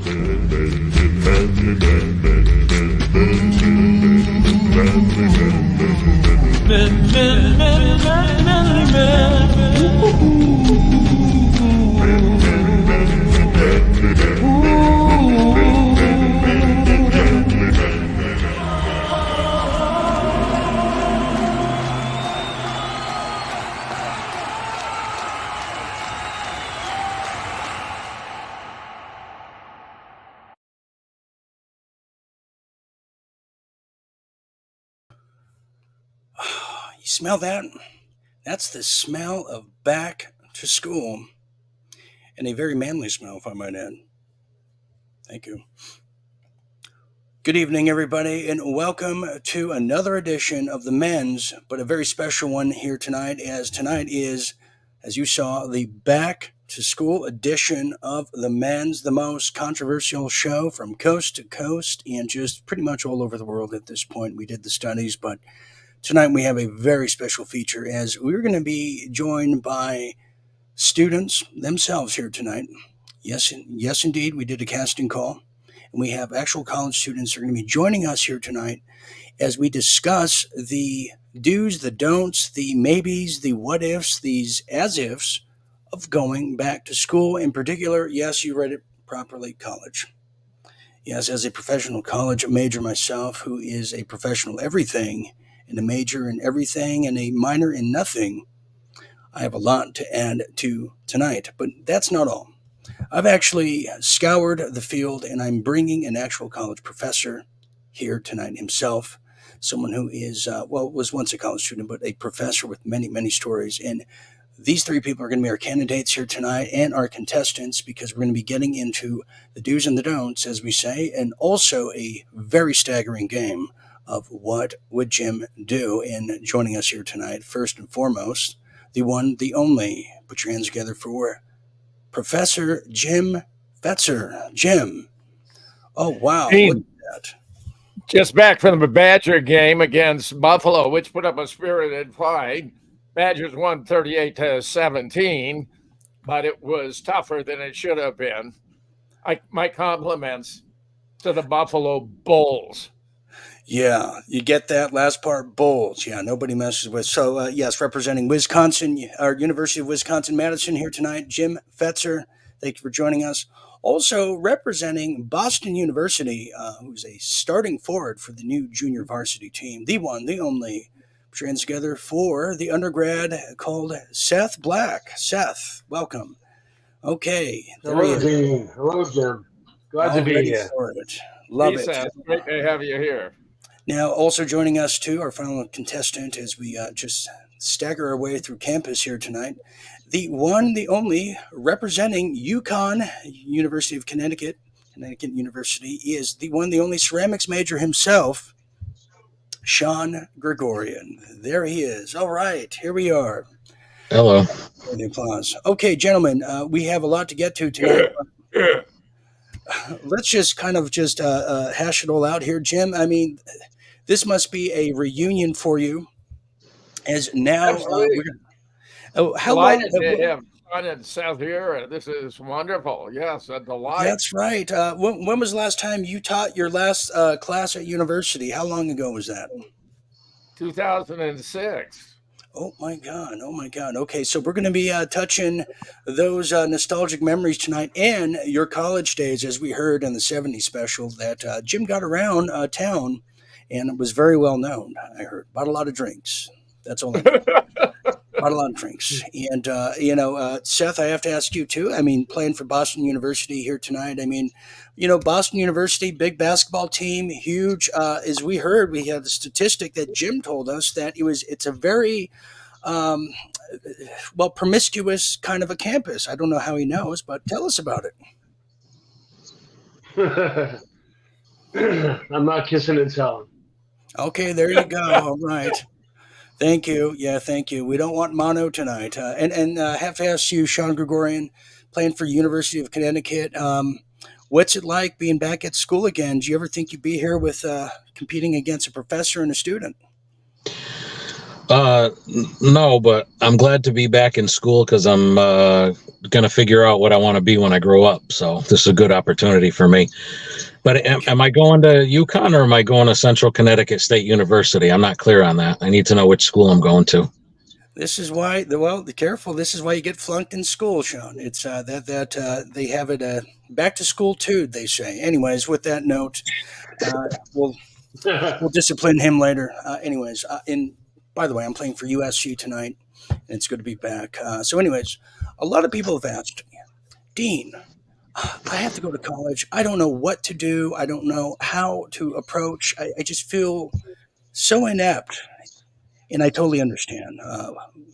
You smell that? That's the smell of back to school, and a very manly smell, if I might add. Thank you. Good evening, everybody, and welcome to another edition of the men's, but a very special one here tonight, as tonight is, as you saw, the back to school edition of the men's, the most controversial show from coast to coast and just pretty much all over the world at this point. We did the studies, but tonight we have a very special feature as we're going to be joined by students themselves here tonight. Yes, indeed, we did a casting call, and we have actual college students who are going to be joining us here tonight as we discuss the do's, the don'ts, the maybes, the what ifs, these as ifs of going back to school. In particular, yes, you read it properly, college. Yes, as a professional college major myself, who is a professional everything and a major in everything and a minor in nothing, I have a lot to add to tonight. But that's not all. I've actually scoured the field, and I'm bringing an actual college professor here tonight himself, someone who is, was once a college student, but a professor with many, many stories. And these three people are going to be our candidates here tonight and our contestants, because we're going to be getting into the do's and the don'ts, as we say, and also a very staggering game of what would Jim do. And joining us here tonight, first and foremost, the one, the only, put your hands together for Professor Jim Fetzer. Jim. Oh, wow. Look at that. Just back from the Badger game against Buffalo, which put up a spirited fight. Badgers won 38-17, but it was tougher than it should have been. My compliments to the Buffalo Bulls. Yeah, you get that last part, Bulls. Yeah, nobody messes with. So, yes, representing Wisconsin, our University of Wisconsin-Madison here tonight, Jim Fetzer. Thank you for joining us. Also representing Boston University, who's a starting forward for the new junior varsity team, the one, the only, put your hands together for the undergrad called Seth Black. Seth, welcome. Okay. Hello, Jim. Hello, Jim. Glad to be here. Love it. Seth, great to have you here. Now, also joining us, too, our final contestant, as we just stagger our way through campus here tonight, the one, the only, representing UConn, University of Connecticut University, is the one, the only ceramics major himself, Sean Gregorian. There he is. All right, here we are. Hello. The applause. Okay, gentlemen, we have a lot to get to tonight. Let's just kind of just hash it all out here, Jim. I mean, this must be a reunion for you, as now. How long to have Sean and Seth here? This is wonderful. Yes, a delight. That's right. When was the last time you taught your last class at university? How long ago was that? 2006. Oh my God. Okay, so we're going to be touching those nostalgic memories tonight and your college days, as we heard in the 70s special that Jim got around town and was very well known, I heard. Bought a lot of drinks. That's all I know. Bought a lot of drinks. And, Seth, I have to ask you, too. I mean, playing for Boston University here tonight. I mean, Boston University, big basketball team, huge. As we heard, we had the statistic that Jim told us that it's a very, promiscuous kind of a campus. I don't know how he knows, but tell us about it. I'm not kissing and telling. Okay, there you go. All right. Thank you. Yeah, thank you. We don't want mono tonight. And have to ask you, Sean Gregorian, playing for University of Connecticut. What's it like being back at school again? Do you ever think you'd be here with competing against a professor and a student? No, but I'm glad to be back in school because I'm going to figure out what I want to be when I grow up. So this is a good opportunity for me. But am I going to UConn or am I going to Central Connecticut State University? I'm not clear on that. I need to know which school I'm going to. This is why, well, be careful. This is why you get flunked in school, Sean. It's that they have it back to school too, they say. Anyways, with that note, we'll discipline him later. By the way, I'm playing for USC tonight, and it's good to be back. Anyways, a lot of people have asked me, Dean, I have to go to college. I don't know what to do. I don't know how to approach. I just feel so inept, and I totally understand.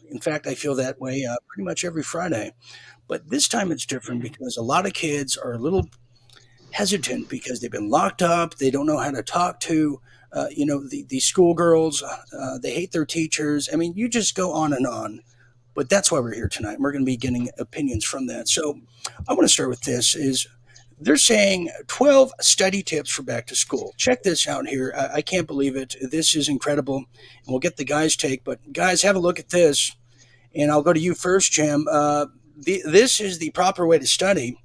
In fact, I feel that way pretty much every Friday. But this time it's different because a lot of kids are a little hesitant because they've been locked up. They don't know how to talk to, the schoolgirls. They hate their teachers. I mean, you just go on and on. But that's why we're here tonight. We're going to be getting opinions from that. So I want to start with this is they're saying 12 study tips for back to school. Check this out here. I can't believe it. This is incredible. And we'll get the guys' take. But guys, have a look at this. And I'll go to you first, Jim. This is the proper way to study.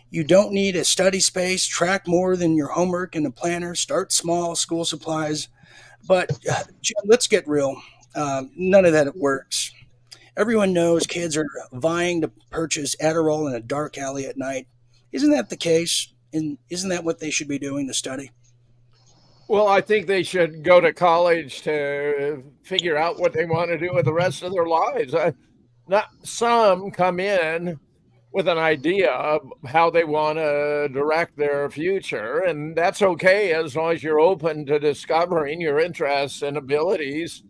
You don't need a study space. Track more than your homework in a planner. Start small, school supplies. But, Jim, let's get real. None of that works. Everyone knows kids are vying to purchase Adderall in a dark alley at night. Isn't that the case? And isn't that what they should be doing to study? Well, I think they should go to college to figure out what they want to do with the rest of their lives. Not some come in with an idea of how they want to direct their future, and that's okay as long as you're open to discovering your interests and abilities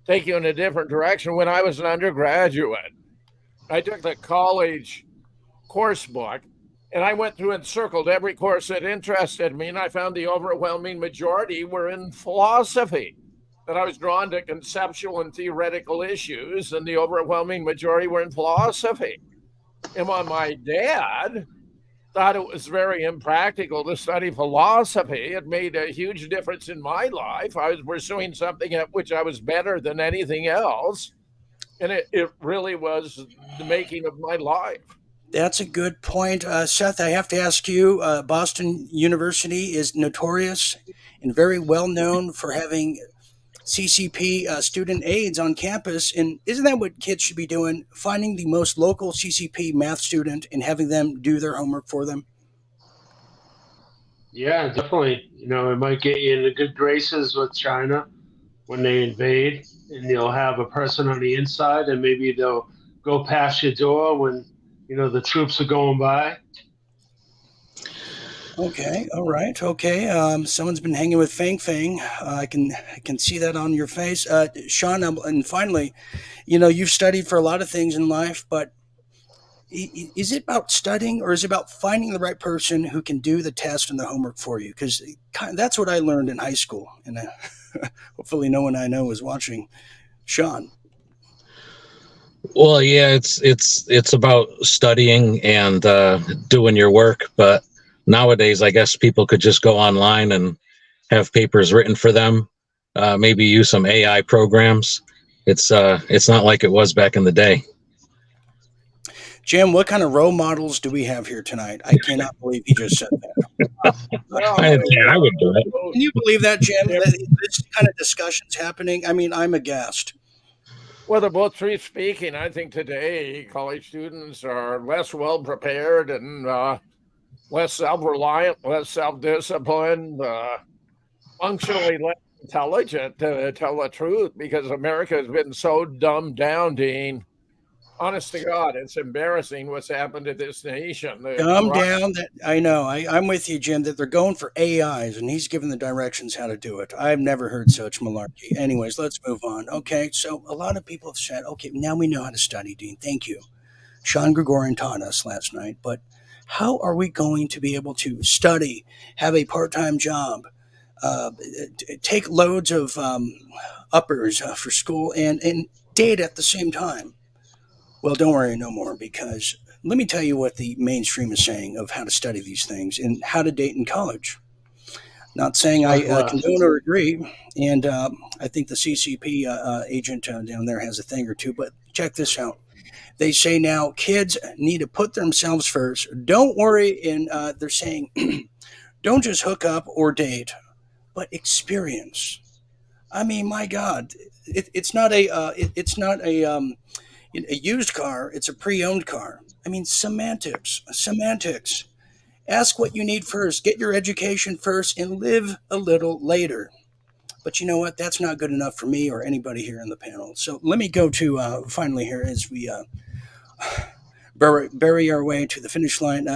take you in a different direction. When I was an undergraduate, I took the college course book and I went through and circled every course that interested me, and I found the overwhelming majority were in philosophy. That I was drawn to conceptual and theoretical issues, and the overwhelming majority were in philosophy. And while my dad thought it was very impractical to study philosophy, it made a huge difference in my life. I was pursuing something at which I was better than anything else, and it really was the making of my life. That's a good point. Seth, I have to ask you Boston University is notorious and very well known for having CCP student aides on campus. And isn't that what kids should be doing? Finding the most local CCP math student and having them do their homework for them? Yeah, definitely. It might get you into good graces with China when they invade, and you'll have a person on the inside, and maybe they'll go past your door when the troops are going by. Okay, all right, okay. Someone's been hanging with Fang Fang. I can see that on your face, Sean. And finally, you've studied for a lot of things in life, but is it about studying or is it about finding the right person who can do the test and the homework for you? Because that's what I learned in high school, and hopefully no one I know is watching. Sean. Well, yeah, it's about studying and doing your work, but nowadays I guess people could just go online and have papers written for them. Maybe use some AI programs. It's not like it was back in the day. Jim, what kind of role models do we have here tonight? I cannot believe he just said that. I would do it. Can you believe that, Jim? This kind of discussion's happening. I mean, I'm aghast. Well, they're both truth speaking. I think today college students are less well prepared and less self reliant, less self disciplined, functionally less intelligent, to tell the truth, because America has been so dumbed down, Dean. Honest to God, it's embarrassing what's happened to this nation. Dumb down. I know. I'm with you, Jim, that they're going for AIs, and he's given the directions how to do it. I've never heard such malarkey. Anyways, let's move on. Okay, so a lot of people have said, okay, now we know how to study, Dean. Thank you. Sean Gregorian taught us last night, but how are we going to be able to study, have a part-time job, take loads of uppers for school, and date at the same time? Well, don't worry no more, because let me tell you what the mainstream is saying of how to study these things and how to date in college. Not saying Chuck I left. condone or agree, and I think the CCP agent down there has a thing or two. But check this out. They say now kids need to put themselves first. Don't worry, and they're saying don't just hook up or date, but experience. I mean, my God, it's not a used car. It's a pre-owned car. I mean, semantics. Ask what you need first. Get your education first, and live a little later. But you know what? That's not good enough for me or anybody here in the panel. So let me go to finally here as we bury our way to the finish line.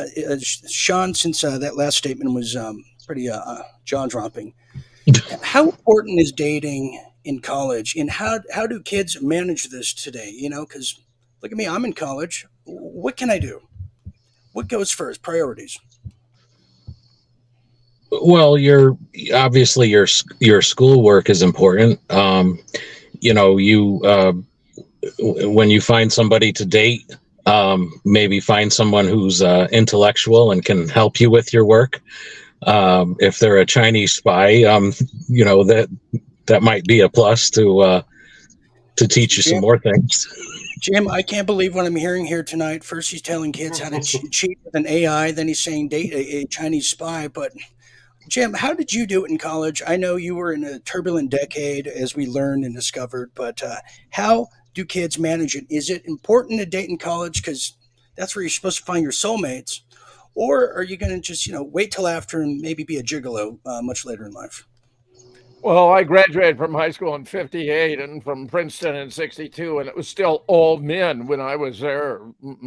Sean, since that last statement was pretty jaw dropping, how important is dating in college, and how do kids manage this today? You know, because look at me, I'm in college. What can I do? What goes first? Priorities. Well, obviously your schoolwork is important. You when you find somebody to date, maybe find someone who's intellectual and can help you with your work. If they're a Chinese spy, that might be a plus to teach you some more things. Jim, I can't believe what I'm hearing here tonight. First, he's telling kids how to cheat with an AI. Then he's saying date a Chinese spy. But Jim, how did you do it in college? I know you were in a turbulent decade, as we learned and discovered. But how do kids manage it? Is it important to date in college because that's where you're supposed to find your soulmates, or are you going to just wait till after and maybe be a gigolo much later in life? Well, I graduated from high school in 58 and from Princeton in 62, and it was still all men when I was there,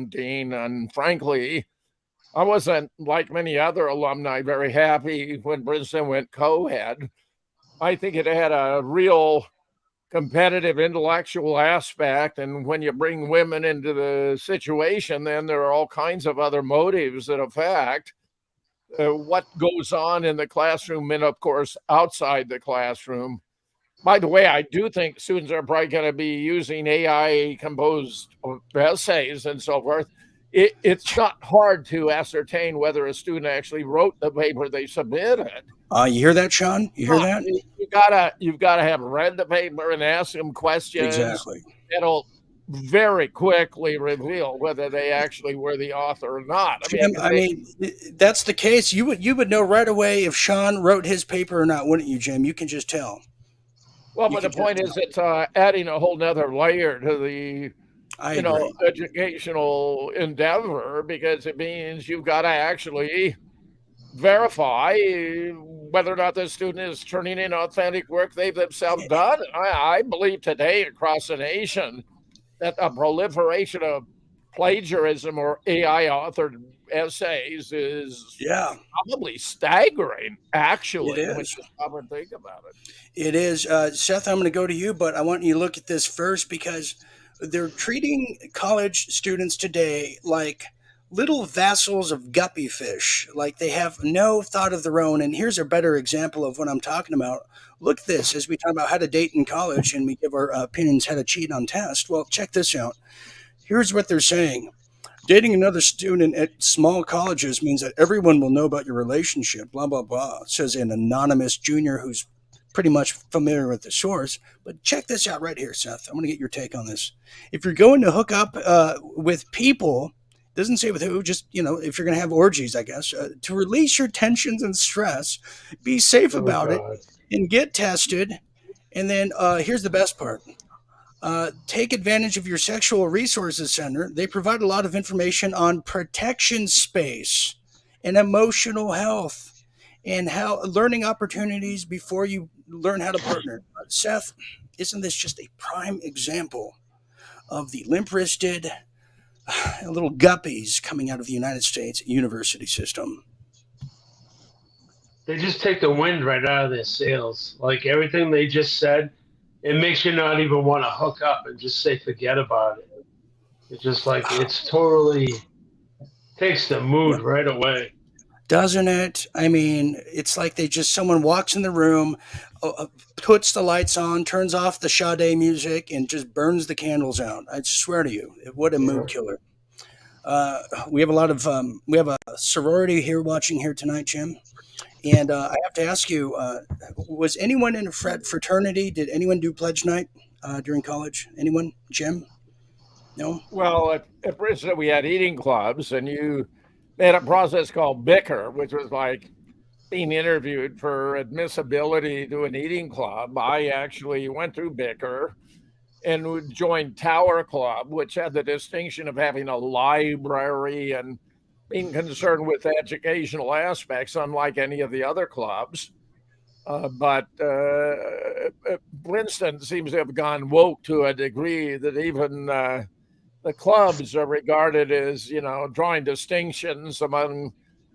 Dean. And frankly, I wasn't, like many other alumni, very happy when Princeton went co-ed. I think it had a real competitive intellectual aspect. And when you bring women into the situation, then there are all kinds of other motives that affect what goes on in the classroom and, of course, outside the classroom. By the way, I do think students are probably going to be using AI composed essays and so forth. It's not hard to ascertain whether a student actually wrote the paper they submitted. You hear that, Sean? You hear that? You've gotta have read the paper and ask them questions. Exactly. It'll very quickly reveal whether they actually were the author or not. Jim, that's the case. You would know right away if Sean wrote his paper or not, wouldn't you, Jim? You can just tell. Well, but the point is, it's adding a whole nother layer to the educational endeavor, because it means you've got to actually verify whether or not the student is turning in authentic work they've themselves done. I believe today across the nation that a proliferation of plagiarism or AI authored essays is probably staggering, actually, when you stop and think about it. It is. Seth, I'm going to go to you, but I want you to look at this first because they're treating college students today like little vassals of guppy fish, like they have no thought of their own. And here's a better example of what I'm talking about. Look at this as we talk about how to date in college and we give our opinions how to cheat on tests. Well, check this out. Here's what they're saying. Dating another student at small colleges means that everyone will know about your relationship, blah, blah, blah, says an anonymous junior who's pretty much familiar with the source. But check this out right here, Seth. I'm going to get your take on this. If you're going to hook up with people, doesn't say with who, just, if you're going to have orgies, I guess, to release your tensions and stress, be safe about it and get tested. And then here's the best part. Take advantage of your Sexual Resources Center. They provide a lot of information on protection space and emotional health and how learning opportunities before you learn how to partner. Seth, isn't this just a prime example of the limp-wristed little guppies coming out of the United States university system? They just take the wind right out of their sails. Like everything they just said, it makes you not even want to hook up and just say forget about it. It's just like it's totally takes the mood right away. Doesn't it? I mean, it's like someone walks in the room, puts the lights on, turns off the Sade music, and just burns the candles out. I swear to you, what a mood killer. We have a lot of we have a sorority here watching here tonight, Jim. And I have to ask you, was anyone in a fraternity? Did anyone do pledge night during college? Anyone, Jim? No. Well, at Princeton, we had eating clubs, and they had a process called bicker, which was like being interviewed for admissibility to an eating club. I actually went through bicker and joined Tower Club, which had the distinction of having a library and being concerned with educational aspects, unlike any of the other clubs. But Princeton seems to have gone woke to a degree that even the clubs are regarded as, drawing distinctions among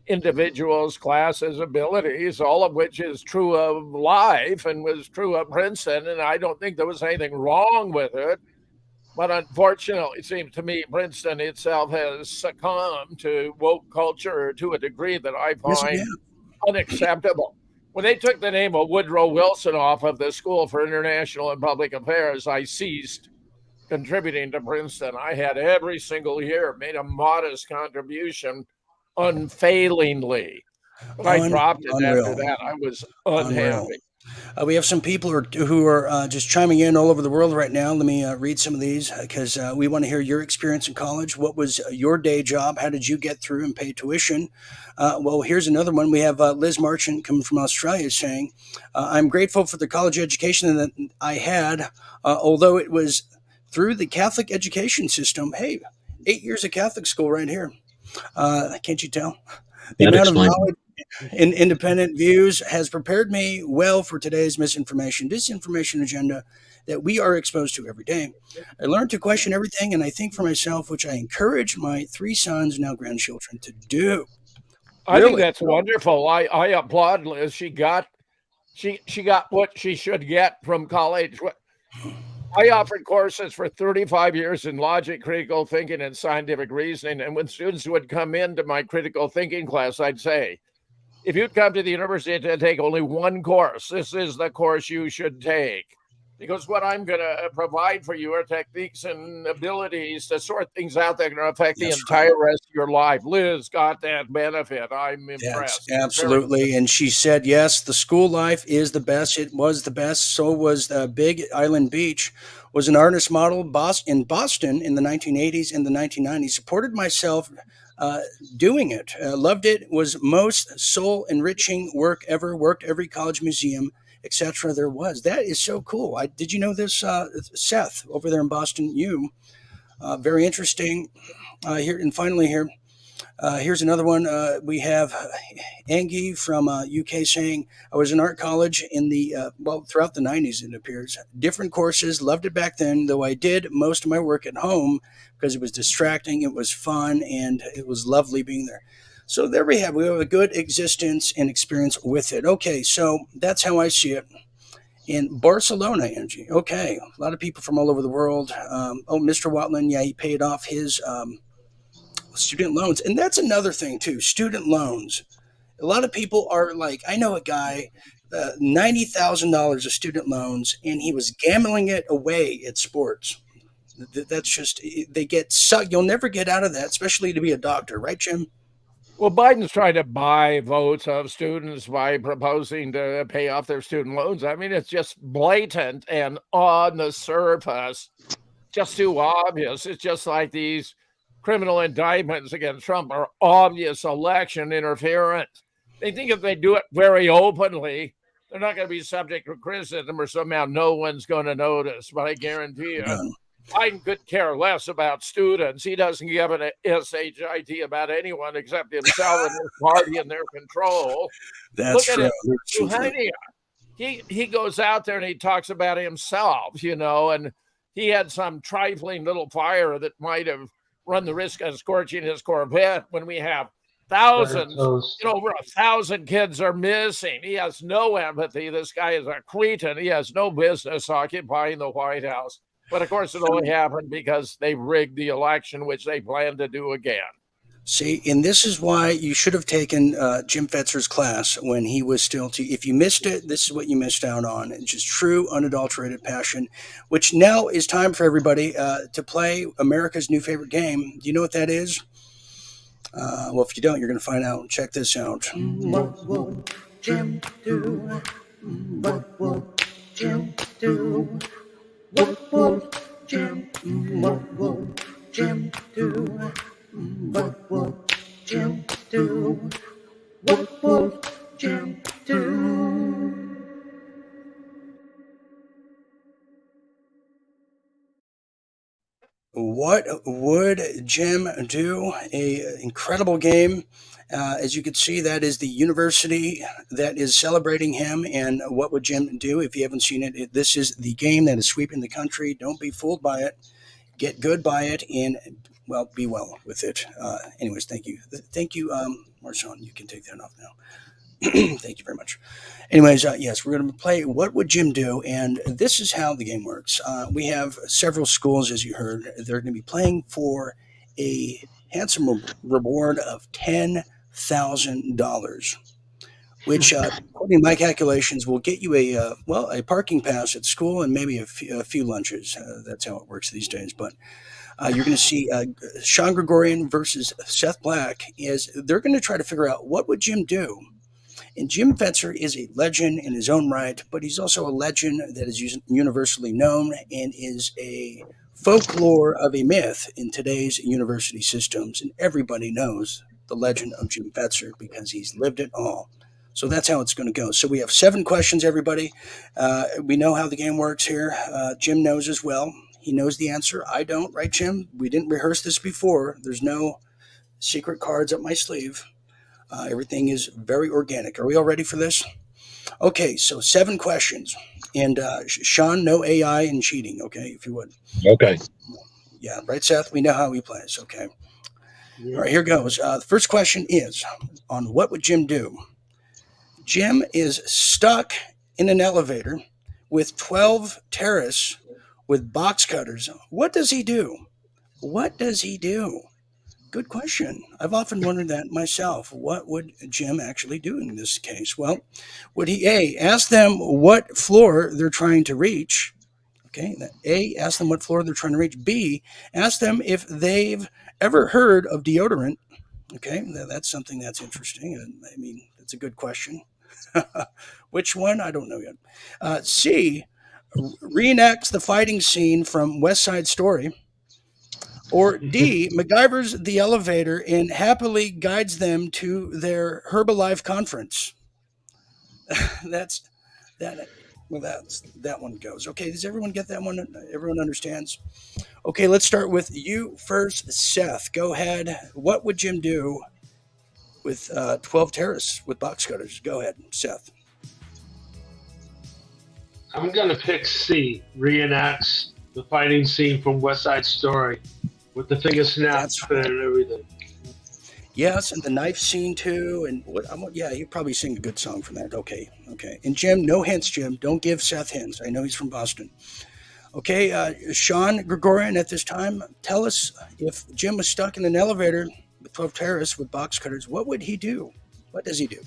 individuals, classes, abilities, all of which is true of life and was true of Princeton. And I don't think there was anything wrong with it. But unfortunately, it seems to me Princeton itself has succumbed to woke culture to a degree that I find unacceptable. When they took the name of Woodrow Wilson off of the School for International and Public Affairs, I ceased contributing to Princeton. I had every single year made a modest contribution unfailingly. But I dropped it after that. I was unhappy. We have some people who are just chiming in all over the world right now. Let me read some of these because we want to hear your experience in college. What was your day job? How did you get through and pay tuition? Well, here's another one. We have Liz Marchant coming from Australia saying, I'm grateful for the college education that I had, although it was through the Catholic education system. Hey, 8 years of Catholic school right here. Can't you tell? The amount of knowledge and independent views has prepared me well for today's disinformation agenda that we are exposed to every day. I learned to question everything, and I think for myself, which I encourage my 3 sons, now grandchildren, to do. I think that's wonderful. I applaud Liz. She got what she should get from college. I offered courses for 35 years in logic, critical thinking, and scientific reasoning. And when students would come into my critical thinking class, I'd say, if you'd come to the university to take only one course, this is the course you should take. Because what I'm going to provide for you are techniques and abilities to sort things out that are going to affect the entire rest of your life. Liz got that benefit. I'm impressed. Absolutely. And she said, yes, the school life is the best. It was the best. So was Big Island Beach. Was an artist model in Boston in the 1980s and the 1990s. Supported myself doing it. Loved it. Was most soul enriching work ever. Worked every college museum, etc. there was. That is so cool. Did you know this, Seth, over there in Boston? Very interesting. Here and finally here, here's another one. We have Angie from UK saying, I was in art college in the, throughout the 90s, it appears. Different courses, loved it back then, though I did most of my work at home because it was distracting, it was fun, and it was lovely being there. So there we have a good existence and experience with it. Okay, so that's how I see it. In Barcelona, Angie. Okay, a lot of people from all over the world. Mr. Watland, yeah, he paid off his student loans. And that's another thing, too, student loans. A lot of people are like, I know a guy, $90,000 of student loans, and he was gambling it away at sports. That's just, they get sucked. You'll never get out of that, especially to be a doctor, right, Jim? Well, Biden's trying to buy votes of students by proposing to pay off their student loans. I mean, it's just blatant and on the surface, just too obvious. It's just like these criminal indictments against Trump are obvious election interference. They think if they do it very openly, they're not going to be subject to criticism or somehow no one's going to notice. But I guarantee you, Biden could care less about students. He doesn't give an SHIT about anyone except himself and his party and their control. That's true. He goes out there and he talks about himself, and he had some trifling little fire that might have run the risk of scorching his Corvette when we have thousands, over 1,000 kids are missing. He has no empathy. This guy is a cretin. He has no business occupying the White House. But, of course, it only happened because they rigged the election, which they plan to do again. See, and this is why you should have taken Jim Fetzer's class when he was still if you missed it, this is what you missed out on. It's just true, unadulterated passion, which now is time for everybody to play America's new favorite game. Do you know what that is? Well, if you don't, you're going to find out. Check this out. What will Jim do? What will Jim do? What will Jim? What will Jim do? What will Jim do? What will Jim do? What would Jim do? A incredible game. As you can see, that is the university that is celebrating him. And what would Jim do? If you haven't seen it, this is the game that is sweeping the country. Don't be fooled by it. Get good by it, and well, be well with it. Anyways, thank you, Marshawn. You can take that off now. Thank you very much. Anyways, yes, we're going to play What Would Jim Do? And this is how the game works. We have several schools, as you heard. They're going to be playing for a handsome reward of $10,000, which, according to my calculations, will get you a parking pass at school and maybe a few lunches. That's how it works these days. But you're going to see Sean Gregorian versus Seth Black. They're going to try to figure out what would Jim do. And Jim Fetzer is a legend in his own right, but he's also a legend that is universally known and is a folklore of a myth in today's university systems. And everybody knows the legend of Jim Fetzer because he's lived it all. So that's how it's going to go. So we have 7 questions, everybody. We know how the game works here. Jim knows as well. He knows the answer. I don't, right, Jim? We didn't rehearse this before. There's no secret cards up my sleeve. Everything is very organic. Are we all ready for this? Okay, so 7 questions. And Sean, no AI and cheating, okay, if you would. Okay. Yeah, right, Seth? We know how he plays, okay. All right, here goes. The first question is on what would Jim do? Jim is stuck in an elevator with 12 terrorists with box cutters. What does he do? What does he do? Good question. I've often wondered that myself. What would Jim actually do in this case? Well, would he A, ask them what floor they're trying to reach? Okay, A, ask them what floor they're trying to reach. B, ask them if they've ever heard of deodorant. Okay, that's something that's interesting. I mean, that's a good question. Which one? I don't know yet. C, reenacts the fighting scene from West Side Story. Or D, MacGyver's the elevator and happily guides them to their Herbalife conference. That's that one goes. Okay, does everyone get that one? Everyone understands? Okay, let's start with you first, Seth. Go ahead. What would Jim do with 12 terrorists with box cutters? Go ahead, Seth. I'm going to pick C, reenacts the fighting scene from West Side Story with the finger snaps and everything. Yes, and the knife scene too. And yeah, you probably sing a good song from that. Okay. And Jim, no hints, Jim. Don't give Seth hints. I know he's from Boston. Okay, Sean Gregorian, at this time, tell us if Jim was stuck in an elevator with 12 terrorists with box cutters, what would he do? What does he do?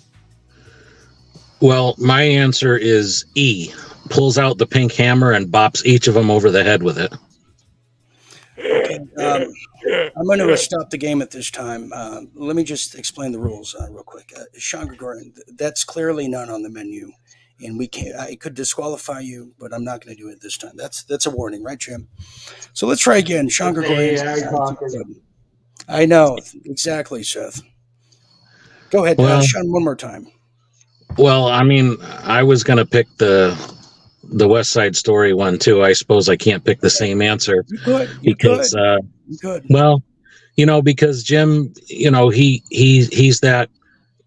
Well, my answer is E. Pulls out the pink hammer and bops each of them over the head with it. Okay, I'm going to stop the game at this time. Let me just explain the rules real quick. Sean Gregorian, that's clearly not on the menu, and we can't. I could disqualify you, but I'm not going to do it this time. That's a warning, right, Jim? So let's try again. Sean Gregorian. I know exactly, Seth. Go ahead, Sean, one more time. Well, I mean, I was going to pick the West Side Story one too. I suppose I can't pick the same answer. You could. Well, because Jim, he's that,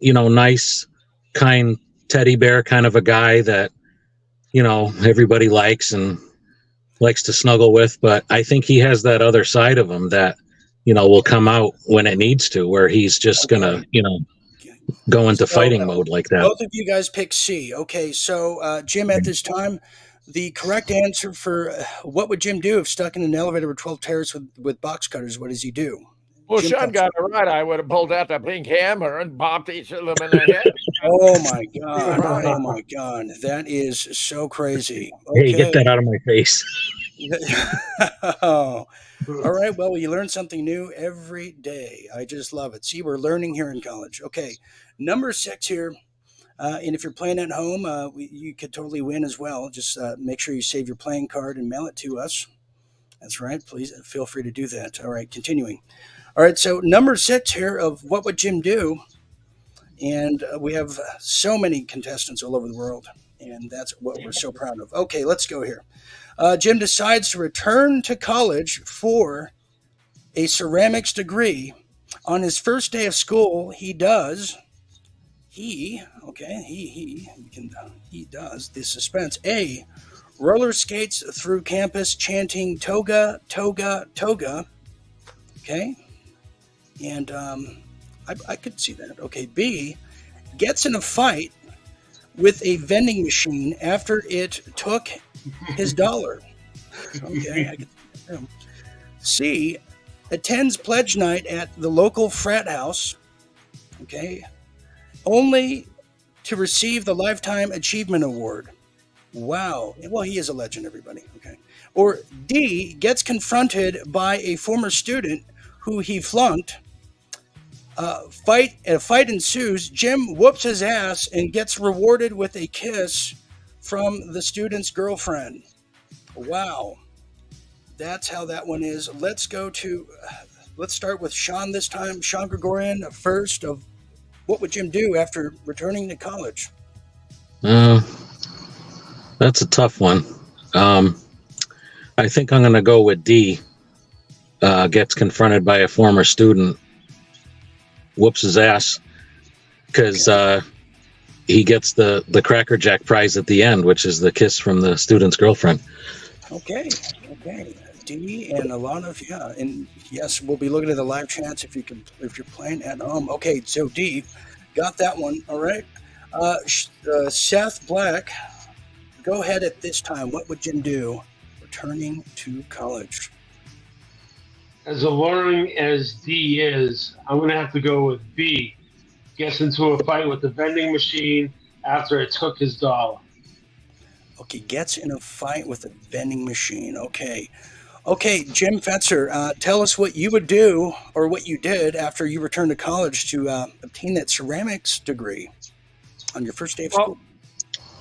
nice, kind teddy bear kind of a guy that, everybody likes and likes to snuggle with. But I think he has that other side of him that, will come out when it needs to, where he's just gonna, go into fighting mode like that. Both of you guys pick C. Okay, so Jim, at this time, the correct answer for what would Jim do if stuck in an elevator with 12 terrorists with box cutters? What does he do? Well, Sean got it right. I would have pulled out the pink hammer and bopped each of them in the head. Oh my God! Oh my God! That is so crazy. Okay. Hey, get that out of my face. Oh, all right. Well, you learn something new every day. I just love it. See, we're learning here in college. Okay, number 6 here. And if you're playing at home, you could totally win as well. Just make sure you save your playing card and mail it to us. That's right. Please feel free to do that. All right, continuing. All right, so number 6 here of what would Jim do? And we have so many contestants all over the world, and that's what we're so proud of. Okay, let's go here. Jim decides to return to college for a ceramics degree. On his first day of school, he does. He does the suspense. A, roller skates through campus chanting "Toga, Toga, Toga." Okay, and I could see that. Okay, B, gets in a fight with a vending machine after it took his dollar. Okay, I could see that. C, attends pledge night at the local frat house. Okay, only to receive the Lifetime Achievement Award. Wow. Well, he is a legend, everybody. Okay. Or D, gets confronted by a former student who he flunked. A fight ensues. Jim whoops his ass and gets rewarded with a kiss from the student's girlfriend. Wow. That's how that one is. Let's start with Sean this time. Sean Gregorian first of what would Jim do after returning to college? That's a tough one. I think I'm going to go with D. Gets confronted by a former student, whoops his ass, because he gets the Cracker Jack prize at the end, which is the kiss from the student's girlfriend. Okay. D and a lot of and yes, we'll be looking at the live chats if you're playing at home. Okay, so D, got that one. All right, Seth Black, go ahead at this time. What would Jim do returning to college? As alluring as D is, I'm going to have to go with B. Gets into a fight with the vending machine after it took his dollar. Okay, gets in a fight with a vending machine. Okay, Jim Fetzer, tell us what you would do or what you did after you returned to college to obtain that ceramics degree on your first day of school.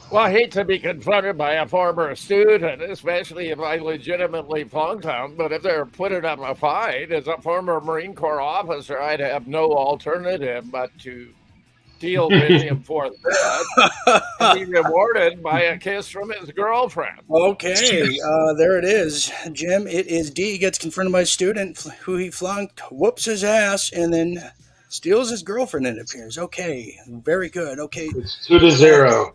Well, I hate to be confronted by a former student, especially if I legitimately flunked them, but if they're putting up a fight, as a former Marine Corps officer, I'd have no alternative but to deal with him for that and be rewarded by a kiss from his girlfriend. Okay, there it is, Jim. It is D, gets confronted by a student who he flunked, whoops his ass, and then steals his girlfriend, it appears. Okay, very good. Okay. It's 2-0.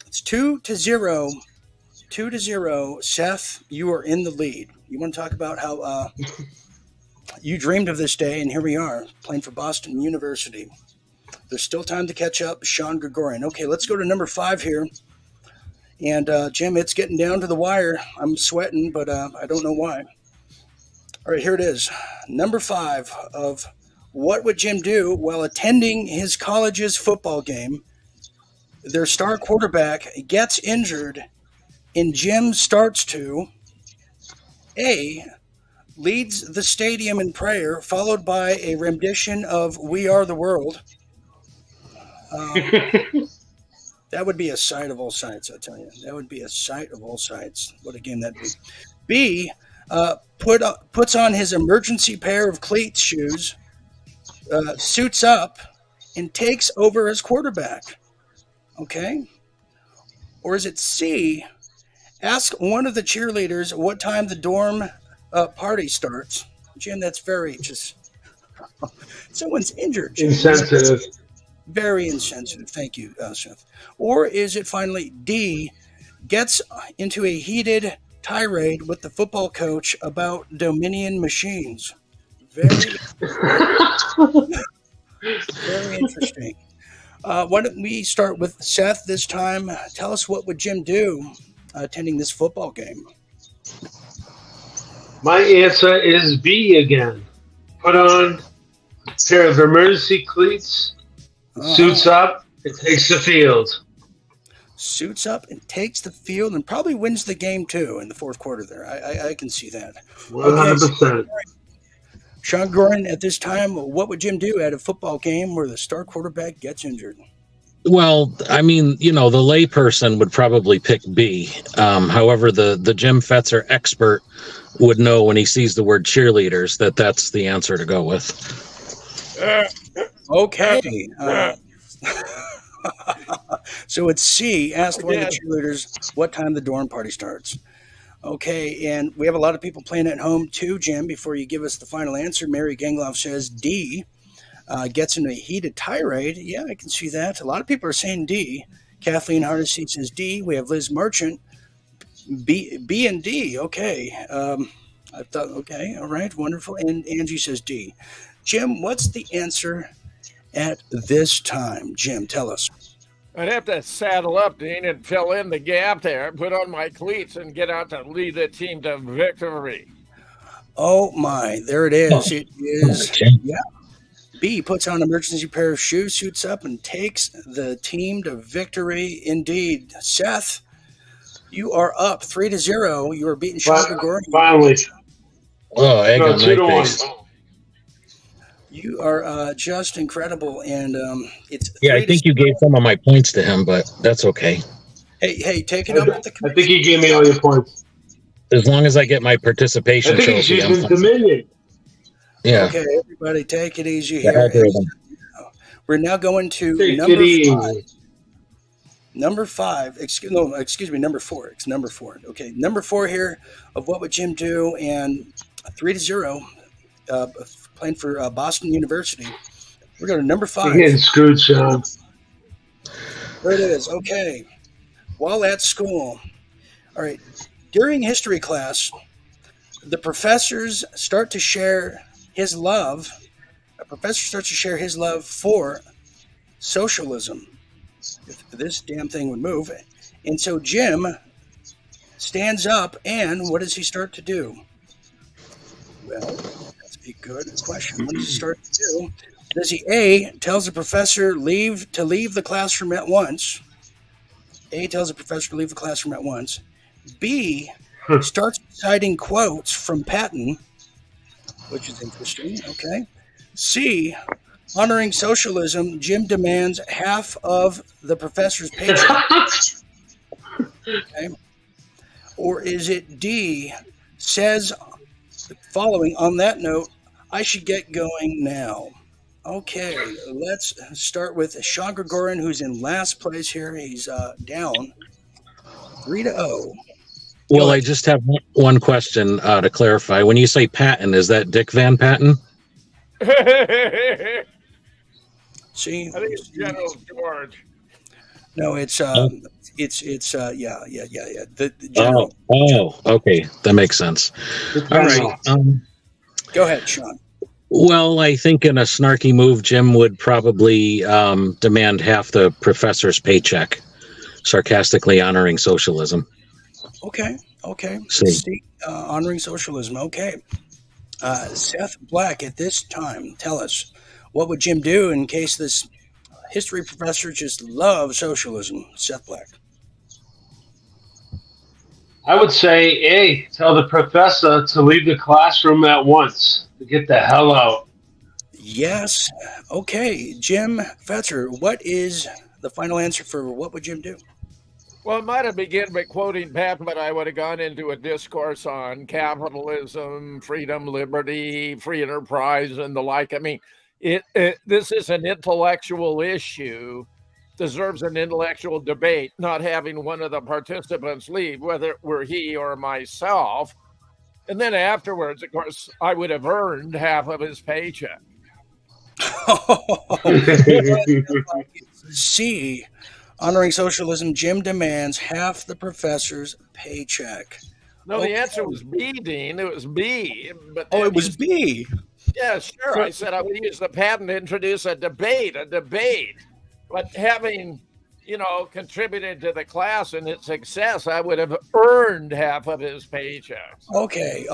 It's 2-0. 2-0. Seth, you are in the lead. You want to talk about how you dreamed of this day, and here we are, playing for Boston University. There's still time to catch up. Sean Gregorian. Okay, let's go to number 5 here. And Jim, it's getting down to the wire. I'm sweating, but I don't know why. All right, here it is. Number 5 of what would Jim do while attending his college's football game? Their star quarterback gets injured, and Jim starts to A, leads the stadium in prayer, followed by a rendition of We Are the World. That would be a sight of all sights, I tell you. That would be a sight of all sights. What a game that'd be. B, puts on his emergency pair of cleat shoes, suits up, and takes over as quarterback. Okay? Or is it C, ask one of the cheerleaders what time the dorm party starts? Jim, that's very just... Someone's injured, Jim. Insensitive. Very insensitive. Thank you, Seth. Or is it finally D, gets into a heated tirade with the football coach about Dominion machines? Very, very interesting. Why don't we start with Seth this time? Tell us, what would Jim do attending this football game? My answer is B again. Put on a pair of emergency cleats, suits up, and takes the field. suits up and takes the field and probably wins the game too in the fourth quarter there. I can see that. 100%. Sean Gordon, at this time, what would Jim do at a football game where the star quarterback gets injured? Well, I mean, the layperson would probably pick B. However, the Jim Fetzer expert would know when he sees the word cheerleaders that that's the answer to go with. Okay. So it's C. Asked one of the cheerleaders what time the dorm party starts. Okay, and we have a lot of people playing at home too, Jim. Before you give us the final answer, Mary Gangloff says D. Gets in a heated tirade. Yeah, I can see that. A lot of people are saying D. Kathleen Hardesty says D. We have Liz Merchant. B and D. Okay. I thought, okay, all right, wonderful. And Angie says D. Jim, what's the answer at this time? Jim, tell us. I'd have to saddle up, Dean, and fill in the gap there, put on my cleats, and get out to lead the team to victory. Oh, my. There it is. It is, yeah. B puts on an emergency pair of shoes, suits up, and takes the team to victory. Indeed. Seth, you are up 3-0. You are beating Sean Gregorian. Finally. Oh, egg on my face. You are just incredible, and it's. Yeah, I think you gave some of my points to him, but that's okay. Hey, take it up with the I think he gave me all your points. As long as I get my participation I think he's trophy, using Dominion. Yeah. Okay, everybody, take it easy The here. algorithm. We're now going to Take number it easy. 5. Number 5. Excuse me. Number 4. It's number 4. Okay, number 4 here of what would Jim do, and 3-0, playing for Boston University. We're going to number 5. You're getting screwed, Sean. There it is. Okay. While at school. All right. During history class, the professors start to share his love. A professor starts to share his love for socialism. If this damn thing would move. And so Jim stands up, and what does he start to do? Well, that's a good question. What does he start to do? Does he A, tells the professor to leave the classroom at once? A, tells the professor to leave the classroom at once. B, starts citing quotes from Patton, which is interesting. Okay. C, honoring socialism, Jim demands half of the professor's paycheck. Okay. Or is it D, says the following on that note, I should get going now. Okay, let's start with Sean Gregorian, who's in last place here. He's down 3-0. Well, I just have one question to clarify. When you say Patton, is that Dick Van Patten? See, I think it's General George. no, it's yeah. The general. Oh, okay, that makes sense. All right. Go ahead, Sean. Well, I think in a snarky move, Jim would probably demand half the professor's paycheck, sarcastically honoring socialism. Okay. See. Honoring socialism. Okay. Seth Black, at this time, tell us, what would Jim do in case this history professor just loves socialism? Seth Black. I would say A, tell the professor to leave the classroom at once, to get the hell out. Yes. Okay. Jim Fetzer, what is the final answer for what would Jim do? Well, I might have begun by quoting Patton, but I would have gone into a discourse on capitalism, freedom, liberty, free enterprise, and the like. I mean, this is an intellectual issue, deserves an intellectual debate, not having one of the participants leave, whether it were he or myself. And then afterwards, of course, I would have earned half of his paycheck. C, honoring socialism, Jim demands half the professor's paycheck. No, the answer was B, Dean. It was B. But it was B. Yeah, sure. I said I would use the patent to introduce a debate. But having, contributed to the class and its success, I would have earned half of his paycheck. Okay.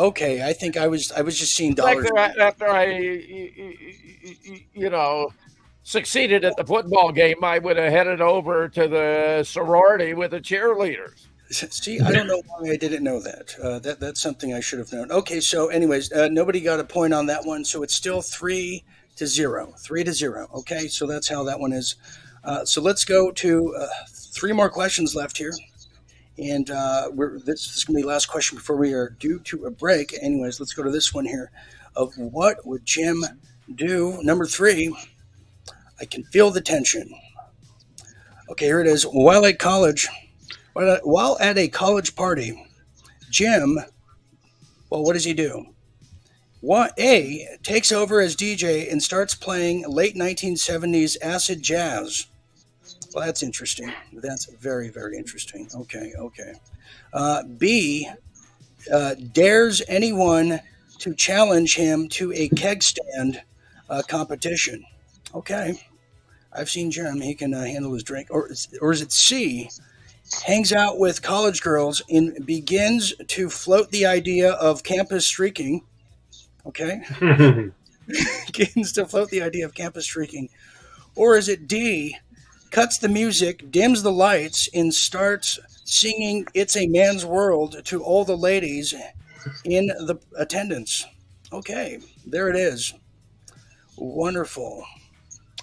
I think I was just seeing dollars. After I succeeded at the football game, I would have headed over to the sorority with the cheerleaders. See, I don't know why I didn't know that. That's something I should have known. Okay, so anyways, nobody got a point on that one, so it's still 3-0. 3-0. Okay, so that's how that one is. So let's go to 3 more questions left here, and this is going to be the last question before we are due to a break. Anyways, let's go to this one here. Of what would Jim do? Number 3. I can feel the tension. Okay, here it is. While at a college party, Jim, well, what does he do? A, takes over as DJ and starts playing late 1970s acid jazz. Well, that's interesting. That's very, very interesting. Okay. B, dares anyone to challenge him to a keg stand competition. Okay. I've seen Jim. He can handle his drink. Or is it C, hangs out with college girls and begins to float the idea of campus streaking. Okay. Begins to float the idea of campus streaking. Or is it D, cuts the music, dims the lights, and starts singing It's a Man's World to all the ladies in the attendance? Okay, there it is. Wonderful.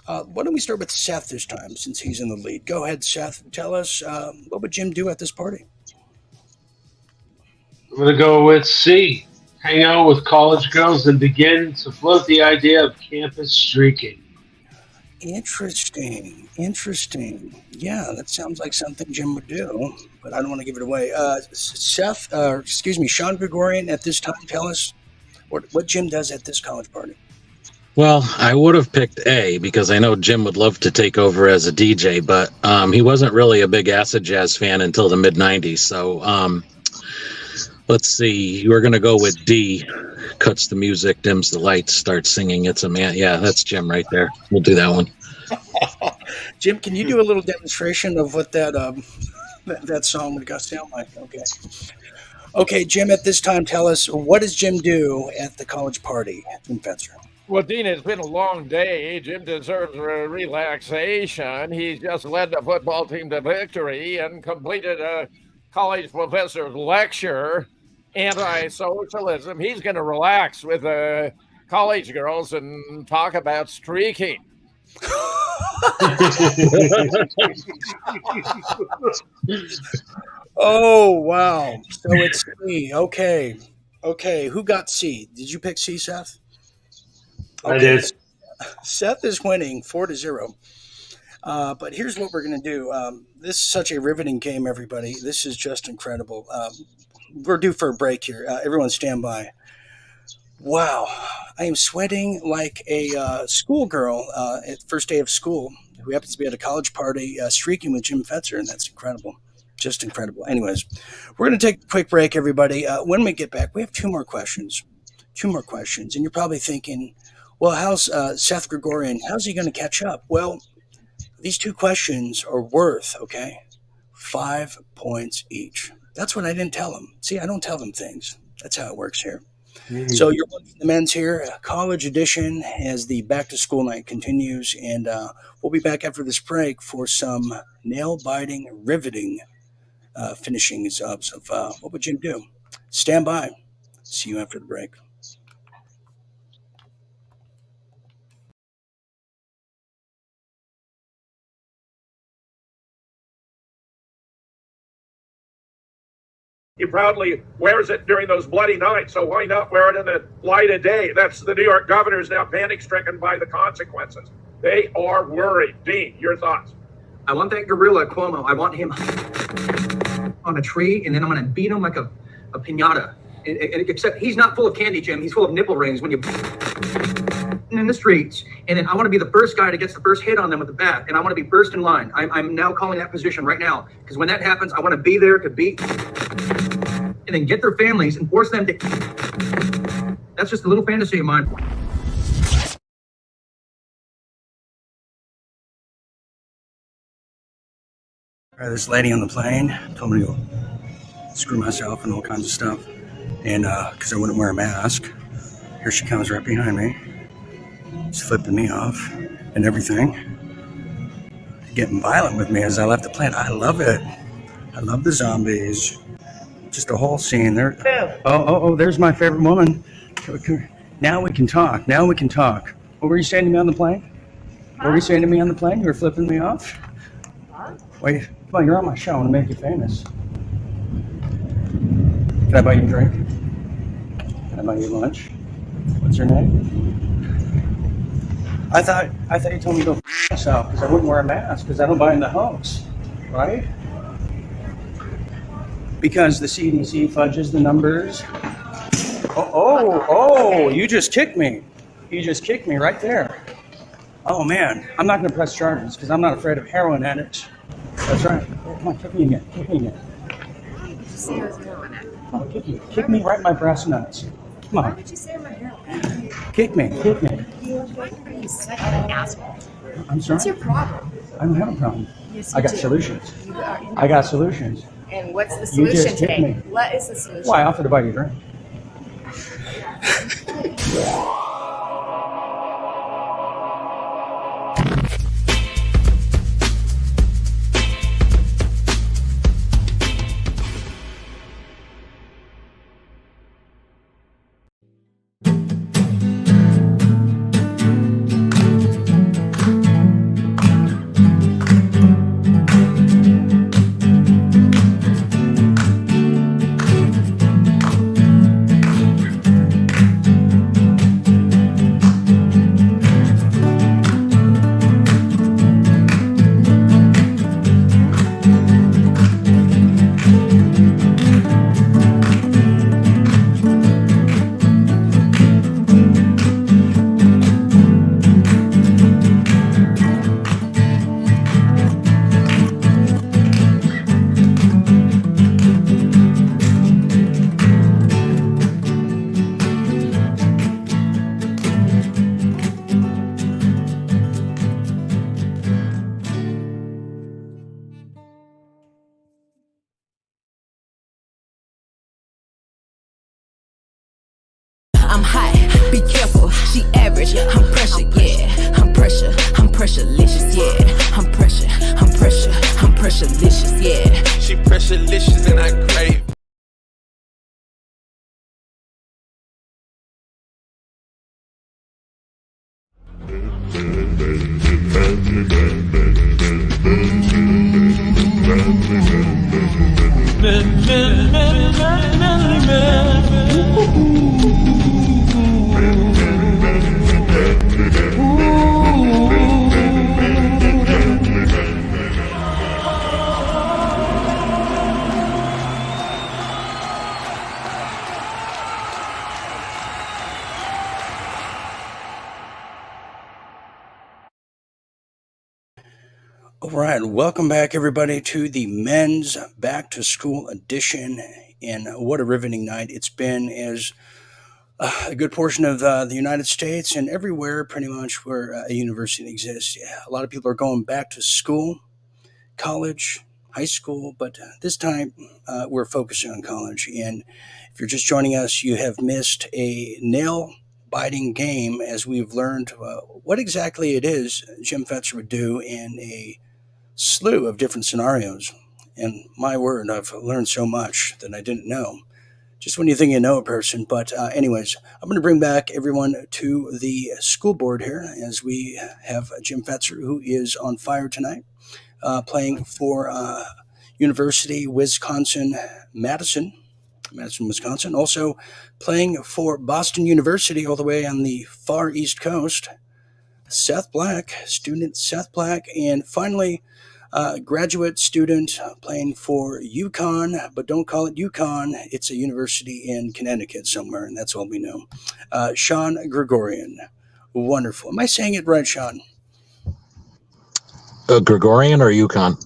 Why don't we start with Seth this time, since he's in the lead? Go ahead, Seth. Tell us, what would Jim do at this party? I'm going to go with C. Hang out with college girls and begin to float the idea of campus streaking. Interesting. Yeah, that sounds like something Jim would do, but I don't want to give it away. Seth, Sean Gregorian, at this time, tell us what Jim does at this college party. Well, I would have picked A because I know Jim would love to take over as a DJ, but he wasn't really a big acid jazz fan until the mid-90s. So let's see. We're going to go with D. Cuts the music, dims the lights, starts singing It's a Man. Yeah, that's Jim right there. We'll do that one. Jim, can you do a little demonstration of what that song would sound like? Okay, Jim, at this time, tell us, what does Jim do at the college party in Fetzer? Well, Dean, it's been a long day. Jim deserves relaxation. He's just led the football team to victory and completed a college professor's lecture, anti-socialism. He's going to relax with college girls and talk about streaking. Oh, wow. So it's C. Okay. Who got C? Did you pick C, Seth? I did. Seth is winning 4-0. But here's what we're going to do. This is such a riveting game, everybody. This is just incredible. We're due for a break here. Everyone stand by. Wow. I am sweating like a schoolgirl at first day of school who happens to be at a college party streaking with Jim Fetzer, and that's incredible. Just incredible. Anyways, we're going to take a quick break, everybody. When we get back, we have 2 more questions. And you're probably thinking, well, how's Seth Gregorian? How's he going to catch up? Well, these 2 questions are worth, 5 points each. That's what I didn't tell them. See, I don't tell them things. That's how it works here. Mm-hmm. So you're watching the men's here, college edition, as the back-to-school night continues. And we'll be back after this break for some nail-biting, riveting finishings of what would Jim do? Stand by. See you after the break. He proudly wears it during those bloody nights, so why not wear it in the light of day? That's the New York governor is now panic-stricken by the consequences. They are worried. Dean, your thoughts? I want that gorilla, Cuomo. I want him on a tree, and then I'm going to beat him like a pinata. Except he's not full of candy, Jim. He's full of nipple rings when you in the streets. And then I want to be the first guy that gets the first hit on them with the bat, and I want to be first in line. I'm now calling that position right now, because when that happens, I want to be there to beat and then get their families and force them to. That's just a little fantasy of mine. All right, this lady on the plane told me to go screw myself and all kinds of stuff, and because I wouldn't wear a mask. Here she comes right behind me. She's flipping me off. and everything, getting violent with me as I left the plant. I love it. I love the zombies. Just a whole scene there. Oh, there's my favorite woman. Now we can talk. What were you saying to me on the plane? What were you saying to me on the plane? You were flipping me off? Wait, come on, you're on my show. I want to make you famous. Can I buy you a drink? Can I buy you lunch? What's your name? I thought you told me to go f myself because I wouldn't wear a mask because I don't buy in the hoax, right? Because the CDC fudges the numbers. Oh, you just kicked me. You just kicked me right there. Oh man, I'm not going to press charges because I'm not afraid of heroin addicts. That's right. Come on, kick me again. Did you say I was heroin addict? Come on, kick me right in my breast nuts. Come Why on, would you say I'm a heroin addict? kick me. Why are you such an asshole? I'm sorry. What's your problem? I don't have a problem. Yes, I you got do. solutions. You are. I got solutions. And what's the You solution just hit today? me. What is the solution? Why? I offered to buy you a drink. I'm hot, be careful, she average. I'm pressure, yeah. I'm pressurelicious, yeah. I'm pressurelicious, yeah. She pressurelicious and I crave. All right, welcome back, everybody, to the men's back to school edition. And what a riveting night it's been, as a good portion of the United States and everywhere, pretty much, where a university exists. Yeah, a lot of people are going back to school, college, high school, but this time we're focusing on college. And if you're just joining us, you have missed a nail biting game, as we've learned what exactly it is Jim Fetzer would do in a slew of different scenarios. And my word, I've learned so much that I didn't know. Just when you think you know a person. But anyways, I'm going to bring back everyone to the school board here, as we have Jim Fetzer, who is on fire tonight, playing for University Wisconsin Madison, Wisconsin. Also playing for Boston University, all the way on the far East Coast, student Seth Black. And finally, graduate student playing for UConn, but don't call it UConn. It's a university in Connecticut somewhere, and that's all we know. Sean Gregorian. Wonderful. Am I saying it right, Sean? Gregorian or Yukon?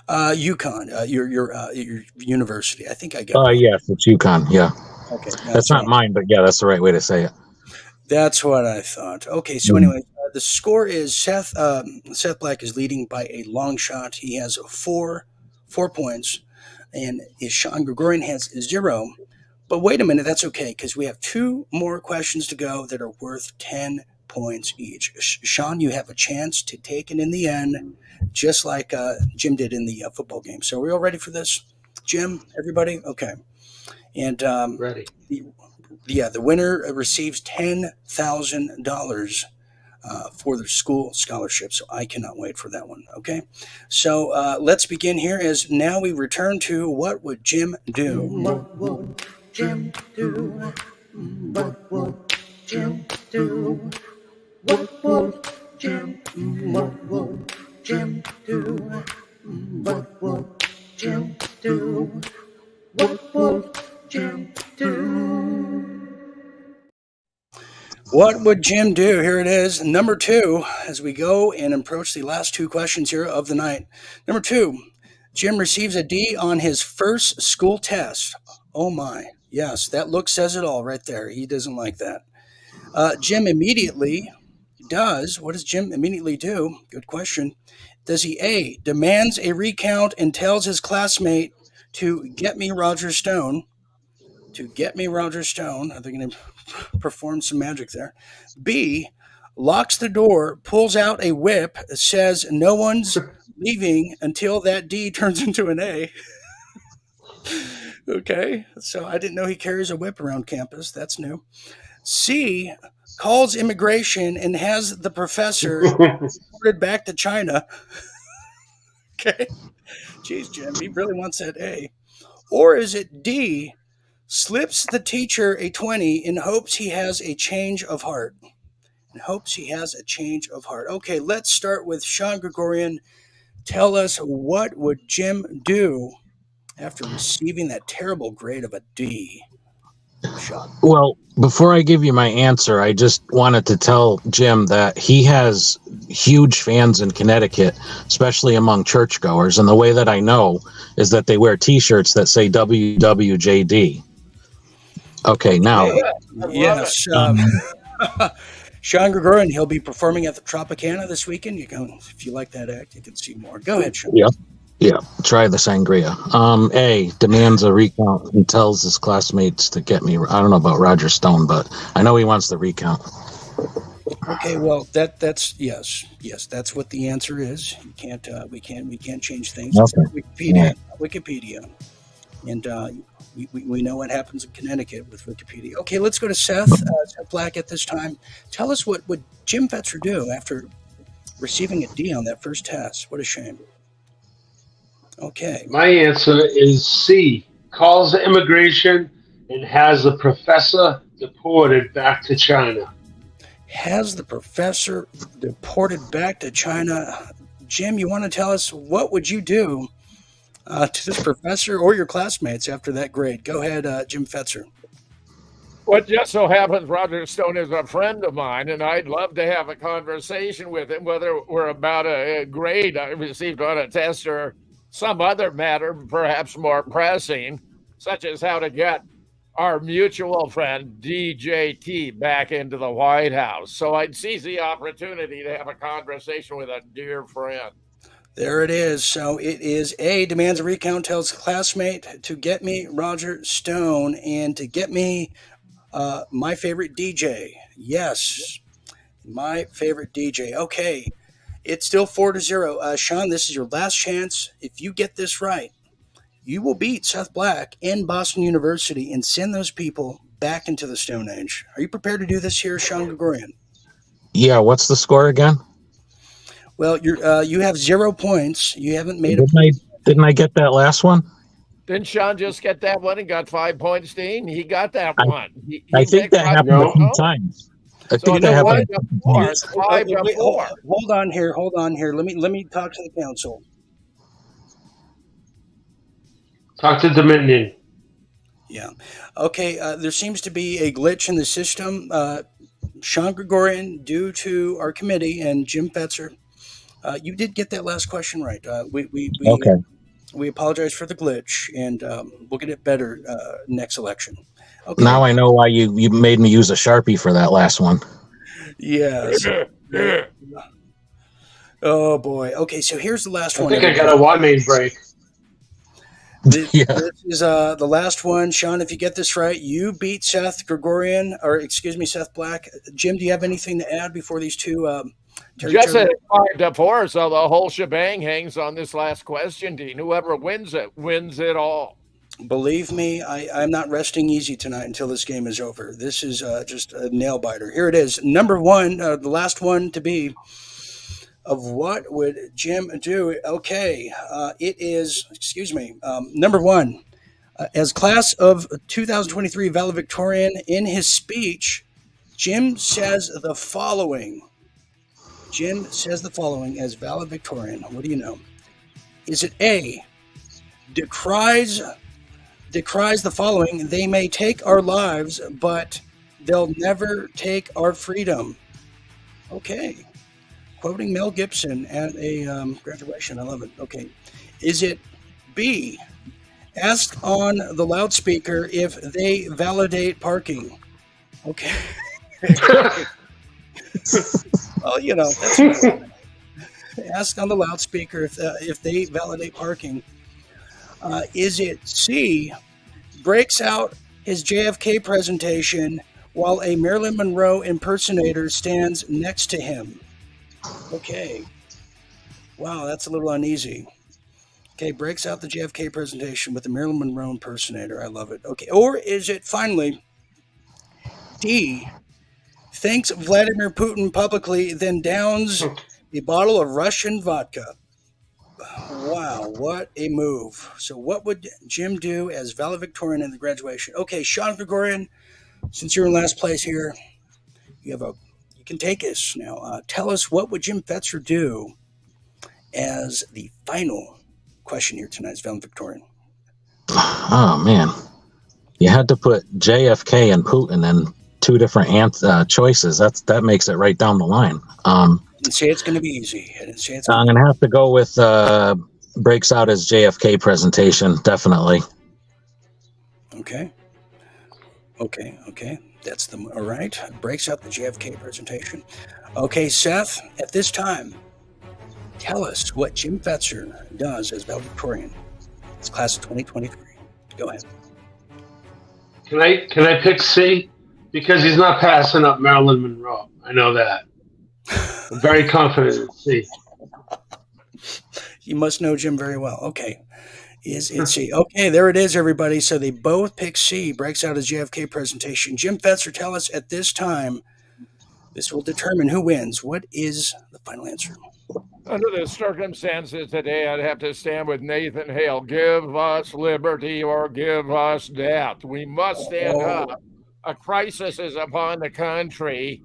UConn, your university. I think I got it. Yes, it's Yukon. Yeah, Okay, that's not mine, but yeah, that's the right way to say it. That's what I thought. Okay, so anyway, the score is Seth Black is leading by a long shot. He has 4 points, and Sean Gregorian has 0. But wait a minute, that's okay, because we have 2 more questions to go that are worth $10. points each. Sean, you have a chance to take it in the end, just like Jim did in the football game. So are we all ready for this? Jim, everybody? Okay. And Ready. the winner receives $10,000 for their school scholarship. So I cannot wait for that one. Okay. So let's begin here as now we return to What Would Jim Do? What would Jim do? What would Jim do? What would Jim? What would Jim do? What would Jim do? What would Jim do? What would Jim do? Here it is. Number 2, as we go and approach the last 2 questions here of the night. Number 2, Jim receives a D on his first school test. Oh my. Yes, that look says it all right there. He doesn't like that. Jim immediately does. What does Jim immediately do? Good question. Does he A, demands a recount and tells his classmate to get me Roger Stone? To get me Roger Stone. Are they going to perform some magic there? B, locks the door, pulls out a whip, says no one's leaving until that D turns into an A. Okay, so I didn't know he carries a whip around campus. That's new. C, calls immigration and has the professor deported back to China. Okay. Jeez, Jim, he really wants that A. Or is it D, slips the teacher a 20 in hopes he has a change of heart? In hopes he has a change of heart. Okay, let's start with Sean Gregorian. Tell us, what would Jim do after receiving that terrible grade of a D? Sean. Well, before I give you my answer, I just wanted to tell Jim that he has huge fans in Connecticut, especially among churchgoers. And the way that I know is that they wear T-shirts that say WWJD. Okay, now. Yes. Sean Gregorian, he'll be performing at the Tropicana this weekend. You can, if you like that act, you can see more. Go ahead, Sean. Yeah, try the sangria. A, demands a recount and tells his classmates to get me. I don't know about Roger Stone, but I know he wants the recount. Okay, well, that's yes, that's what the answer is. You can't, we can't change things. It's Wikipedia, and we know what happens in Connecticut with Wikipedia. Okay, let's go to Seth. Seth Black at this time. Tell us, what would Jim Fetzer do after receiving a D on that first test? What a shame. Okay. My answer is C. Calls immigration and has the professor deported back to China. Has the professor deported back to China? Jim, you want to tell us, what would you do to this professor or your classmates after that grade? Go ahead, Jim Fetzer. What just so happens, Roger Stone is a friend of mine, and I'd love to have a conversation with him, whether we're about a grade I received on a test or some other matter, perhaps more pressing, such as how to get our mutual friend DJT back into the White House. So I'd seize the opportunity to have a conversation with a dear friend. There it is. So it is A, demands a recount, tells classmate to get me Roger Stone and to get me my favorite DJ. Yes, my favorite DJ. Okay. It's still 4-0. Sean, this is your last chance. If you get this right, you will beat Seth Black and Boston University and send those people back into the Stone Age. Are you prepared to do this here, Sean Gregorian? Yeah, what's the score again? Well, you have 0 points. You haven't made Didn't I get that last one? Didn't Sean just get that one and got 5 points, Dean? He got that one. I think that happened a few times. I think that happened. Hold on here. Let me talk to the council. Talk to Dominion. Yeah. Okay. There seems to be a glitch in the system. Sean Gregorian, due to our committee, and Jim Fetzer, you did get that last question right. We apologize for the glitch, and we'll get it better next election. Okay. Now I know why you made me use a Sharpie for that last one. Yes. Oh boy. Okay, so here's the last one. I think I got a Y main break. This Yeah. is the last one. Sean, if you get this right, you beat Seth Gregorian, or excuse me, Seth Black. Jim, do you have anything to add before these two tear each Just other? at 5-4, so the whole shebang hangs on this last question, Dean. Whoever wins it all. Believe me, I'm not resting easy tonight until this game is over. This is just a nail biter. Here it is. Number one, the last one to be. Of what would Jim do? Okay, it is, number one. As class of 2023 valedictorian, in his speech, Jim says the following. Jim says the following as valedictorian. What do you know? Is it A, decries the following: they may take our lives, but they'll never take our freedom? Okay. Quoting Mel Gibson at a graduation. I love it. Okay. Is it B, ask on the loudspeaker if they validate parking? Okay. Well, that's ask on the loudspeaker if they validate parking. Is it C, breaks out his JFK presentation while a Marilyn Monroe impersonator stands next to him? Okay. Wow, that's a little uneasy. Okay, breaks out the JFK presentation with the Marilyn Monroe impersonator. I love it. Okay, or is it finally D, thanks Vladimir Putin publicly, then downs a bottle of Russian vodka? Wow, what a move. So what would Jim do as valedictorian in the graduation? Okay, Sean Gregorian, since you're in last place here, you can take us now. Tell us, what would Jim Fetzer do as the final question here tonight's valedictorian? Oh, man. You had to put JFK and Putin in two different choices. That makes it right down the line. Didn't say it's going to be easy. I'm going to have to go with breaks out his JFK presentation, definitely. Okay. That's all right. Breaks out the JFK presentation. Okay, Seth, at this time, tell us what Jim Fetzer does as valedictorian. It's class of 2023. Go ahead. Can I pick C? Because he's not passing up Marilyn Monroe. I know that. I'm very confident in C. You must know Jim very well. Okay. Is it C? Okay, there it is, everybody. So they both pick C, breaks out his JFK presentation. Jim Fetzer, tell us at this time, this will determine who wins. What is the final answer? Under the circumstances today, I'd have to stand with Nathan Hale. Give us liberty or give us death. We must stand up. A crisis is upon the country,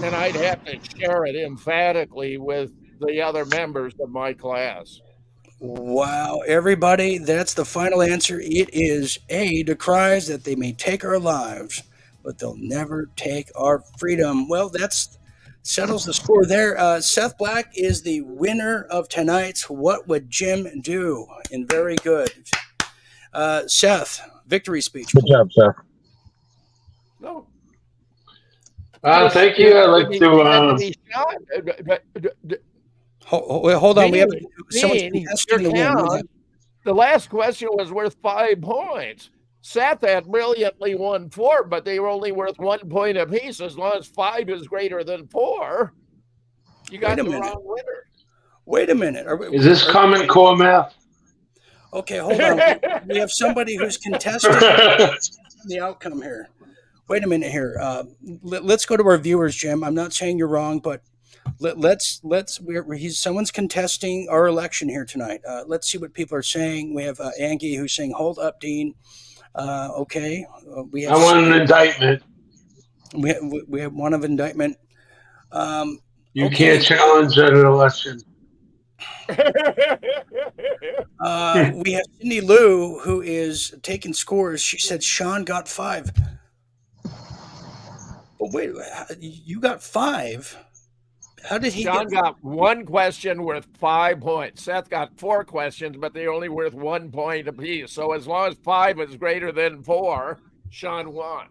and I'd have to share it emphatically with the other members of my class. Wow, everybody, that's the final answer. It is A, decries that they may take our lives, but they'll never take our freedom. Well, that settles the score there. Seth Black is the winner of tonight's What Would Jim Do? And very good. Seth, victory speech. Good job, Seth. No. Thank you. I'd like to... Hold on. We have someone contesting the win. The last question was worth 5 points. Seth had brilliantly won 4, but they were only worth 1 point apiece. As long as 5 is greater than 4, you got the wrong winner. Wait a minute. Is this Common Core math? Okay, hold on. We have somebody who's contesting the outcome here. Wait a minute here. Let's go to our viewers, Jim. I'm not saying you're wrong, but someone's contesting our election here tonight. Let's see what people are saying. We have Angie who's saying, "Hold up, Dean." Okay. We have I want an indictment. We have one of indictment. You can't challenge an election. We have Cindy Lou who is taking scores. She said Sean got 5. But wait, you got 5? How did he Sean got 1 question worth 5 points. Seth got 4 questions, but they're only worth 1 point apiece. So as long as 5 is greater than 4, Sean won.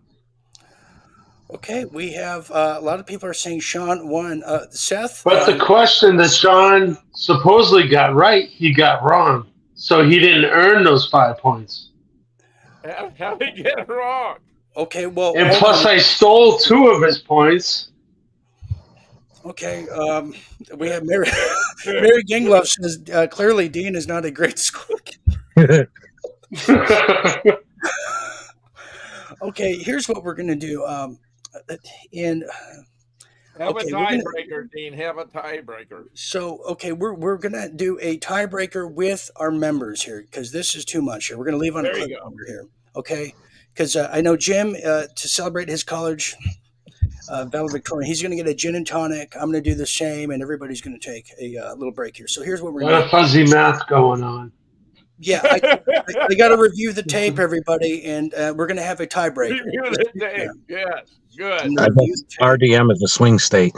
Okay, we have a lot of people are saying Sean won. Seth? But the question that Sean supposedly got right, he got wrong. So he didn't earn those 5 points. How did he get it wrong? Okay, well, And hold plus, on. I stole 2 of his points. Okay, we have Mary. Mary Gingloff says clearly Dean is not a great school. Okay, here's what we're gonna do. In Have okay, a we're gonna. tiebreaker, Dean. Have a tiebreaker. So okay, we're gonna do a tiebreaker with our members here because this is too much here. We're gonna leave on a There you go. cliffhanger here, okay? Because I know Jim to celebrate his college valedictorian, he's gonna get a gin and tonic. I'm gonna do the same, and everybody's gonna take a little break here. So here's what we're A lot gonna of fuzzy math going on. Yeah, I got to review the tape, everybody, and we're going to have a tiebreaker. Review the tape. Yes, good. I'm I gonna review guess the tape. RDM is a swing state.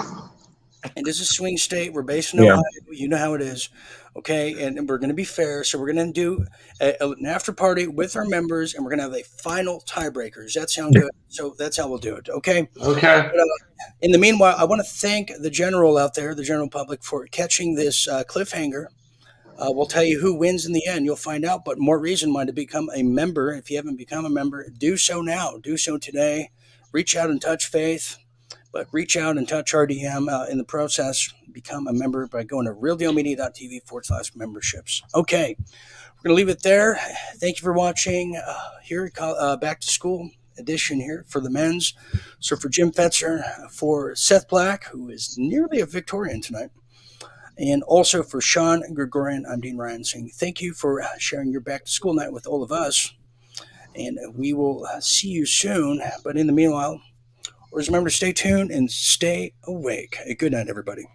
It is a swing state. We're based in Yeah. Ohio. You know how it is. Okay. And we're going to be fair. So we're going to do an after party with our members, and we're going to have a final tiebreaker. Does that sound good? So that's how we'll do it. Okay. Okay. But, in the meanwhile, I want to thank the general out there, the general public, for catching this cliffhanger. We'll tell you who wins in the end. You'll find out. But more reason why to become a member. If you haven't become a member, do so now. Do so today. Reach out and touch Faith. But reach out and touch RDM in the process. Become a member by going to realdealmedia.tv/memberships. Okay, we're going to leave it there. Thank you for watching here, Back to School edition here for the men's. So for Jim Fetzer, for Seth Black, who is nearly a Victorian tonight, and also for Sean Gregorian, I'm Dean Ryan saying thank you for sharing your Back to School night with all of us. And we will see you soon. But in the meanwhile, always remember to stay tuned and stay awake. A good night, everybody.